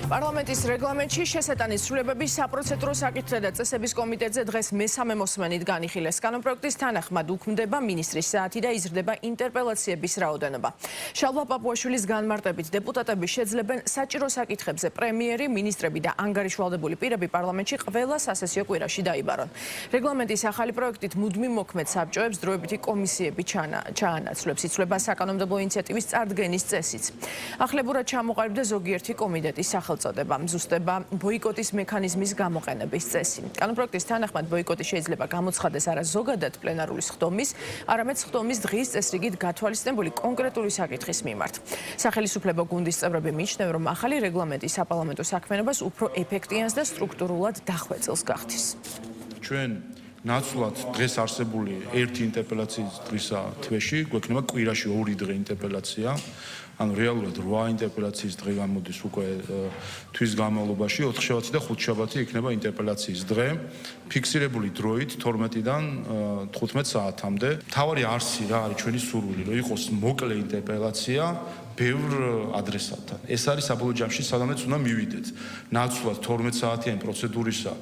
პარლამენტის რეგლამენტში შესატანის ცვლილებების საპროცედურო საკითხზე და წესების კომიტეტზე დღეს მესამე მოსმენით განიხილეს. კანონპროექტის თანახმად უქმდება მინისტრის საათი და იზრდება ინტერპელაციების რაოდენობა. შალვა პაპუაშვილის განმარტებით დეპუტატები შეძლებენ საჭირო საკითხებზე პრემიერი, მინისტრები და ანგარიშვალდებული პირები პარლამენტში ყველა სასესიო კვირაში დაიბარონ. რეგლამენტის ახალი პროექტით მუდმივ მოქმედ საბჭოებს დროებითი კომისიები ჩაანაცვლებს. იცვლება საკანონმდებლო ინიციატივის წარდგენის წესიც. ახლებურად ჩამოყალიბდა ზოგიერთი კომიტეტის სახელწოდება. მზუსდება ბოიკოტის მექანიზმის გამოყენების წესი. კანონპროექტის თანახმად ბოიკოტი შეიძლება გამოცხადდეს არა ზოგადად პლენარული სხდომის, არამედ სხდომის დღის წესრიგით გათვალისწინებული კონკრეტული საკითხის მიმართ. სახელმწიფო გუნდის წევრები მიიჩნევენ, რომ ახალი რეგლამენტი საპარლამენტო საქმიანობას უფრო ეფექტიანს და სტრუქტურულად დახვეწილს გახდის. ჩვენ ნაცვლად დღეს არსებული ერთი ინტერპელაციის დღისა თვეში გვექნება კვირაში 2 დღე ინტერპელაცია. ანუ რეალურად 8 ინტერპელაციის დღე გამოდის უკვე თვის განმავლობაში 4 შაბათი და 5 შაბათი იქნება ინტერპელაციის დღე ფიქსირებული დროით 12-დან 15 საათამდე. თავარი არსი რა არის ჩვენი სურვილი, რომ იყოს მოკლე ინტერპელაცია ბევრ ადრესატთან. ეს არის საბოლოო ჯამში სადაც უნდა მივიდეთ. ნაცვლად 12 საათიანი პროცედურისა,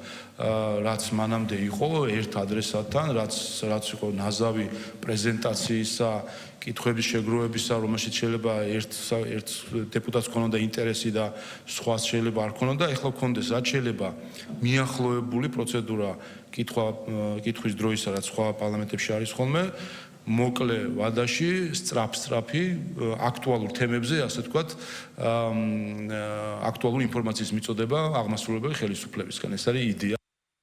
რაც მანამდე იყო ერთ ადრესატთან, რაც იყო ნაზავი პრეზენტაციისა, კითხვების შეგროვებისა, რომელშიც შეიძლება ერთ დეპუტატს ქონოდა ინტერესი და სხვას შეიძლება არ ქონოდა, ეხლა გქონდეს რაც შეიძლება მიახლოებული პროცედურა კითხვის დროისა, რაც სხვა პარლამენტებში არის ხოლმე. მოკლე ვადაში, სწრაფი, აქტუალურ თემებზე, ასე ვთქვათ, აქტუალური ინფორმაციის მიწოდება აღმასრულებელი ხელისუფლებისგან. ეს არის იდეა.